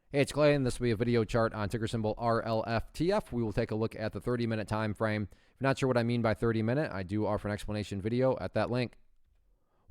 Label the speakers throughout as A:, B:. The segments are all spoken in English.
A: Hey, it's Clay, and this will be a video chart on ticker symbol RLFTF. We will take a look at the 30-minute time frame. If you're not sure what I mean by 30-minute, I do offer an explanation video at that link.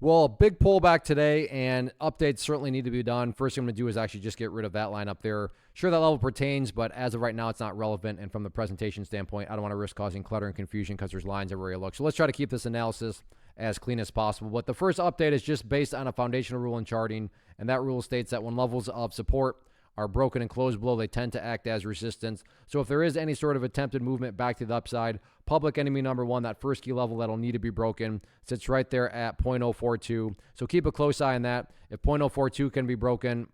A: Well, big pullback today, and updates certainly need to be done. First thing I'm going to do is actually just get rid of that line up there. Sure, that level pertains, but as of right now, it's not relevant. And from the presentation standpoint, I don't want to risk causing clutter and confusion because there's lines everywhere you look. So let's try to keep this analysis as clean as possible. But the first update is just based on a foundational rule in charting, and that rule states that when levels of support are broken and closed below, they tend to act as resistance. So if there is any sort of attempted movement back to the upside, public enemy number one, that first key level that'll need to be broken, sits right there at 0.042. So keep a close eye on that. If 0.042 can be broken,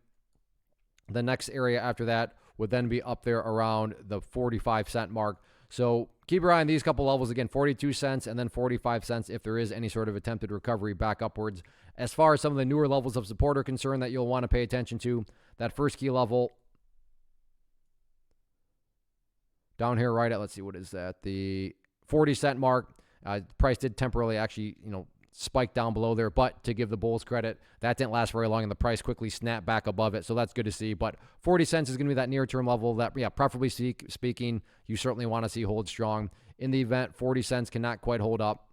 A: the next area after that would then be up there around the 45-cent mark. So keep your eye on these couple levels. Again, 42 cents and then 45 cents if there is any sort of attempted recovery back upwards. As far as some of the newer levels of support are concerned that you'll want to pay attention to, that first key level down here right at, let's see, what is that? The 40-cent mark. Price did temporarily actually, spike down below there, but to give the bulls credit, that didn't last very long and the price quickly snapped back above it. So that's good to see. But 40 cents is going to be that near-term level that, preferably speaking, you certainly want to see hold strong. In the event 40 cents cannot quite hold up,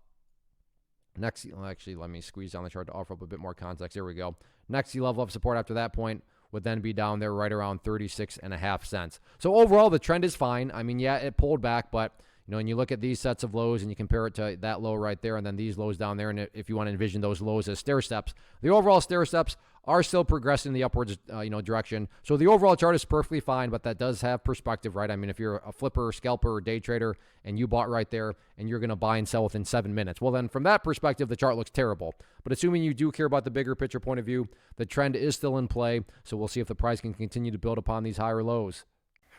A: next, actually, let me squeeze down the chart to offer up a bit more context. There we go. Next key level of support after that point would then be down there right around 36.5 cents. So overall, the trend is fine. I mean, yeah, it pulled back, but when you look at these sets of lows and you compare it to that low right there and then these lows down there, and if you want to envision those lows as stair steps, the overall stair steps are still progressing in the upwards direction. So the overall chart is perfectly fine, but that does have perspective, right? I mean, if you're a flipper, scalper, or day trader and you bought right there and you're going to buy and sell within 7 minutes, well, then from that perspective, the chart looks terrible. But assuming you do care about the bigger picture point of view, the trend is still in play. So we'll see if the price can continue to build upon these higher lows.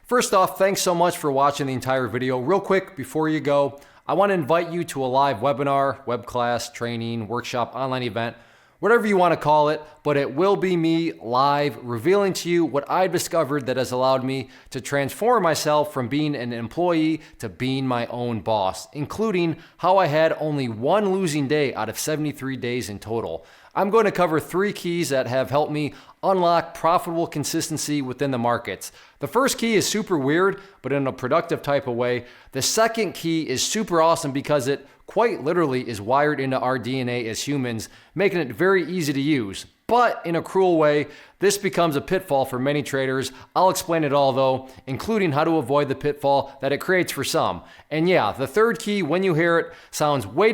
A: First off, thanks so much for watching the entire video. Real quick, before you go, I want to invite you to a live webinar, web class, training, workshop, online event, whatever you want to call it, but it will be me live revealing to you what I've discovered that has allowed me to transform myself from being an employee to being my own boss, including how I had only one losing day out of 73 days in total. I'm going to cover 3 keys that have helped me unlock profitable consistency within the markets. The first key is super weird, but in a productive type of way. The second key is super awesome because it quite literally is wired into our DNA as humans, making it very easy to use. But in a cruel way, this becomes a pitfall for many traders. I'll explain it all though, including how to avoid the pitfall that it creates for some. And yeah, the third key, when you hear it, sounds way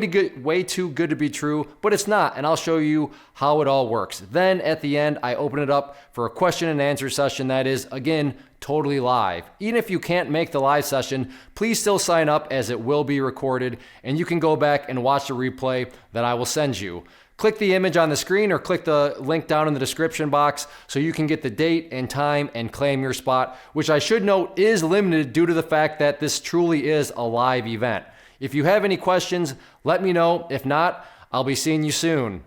A: too good to be true, but it's not, and I'll show you how it all works. Then at the end, I open it up for a question and answer session that is, again, totally live. Even if you can't make the live session, please still sign up as it will be recorded, and you can go back and watch the replay that I will send you. Click the image on the screen or click the link down in the description box so you can get the date and time and claim your spot, which I should note is limited due to the fact that this truly is a live event. If you have any questions, let me know. If not, I'll be seeing you soon.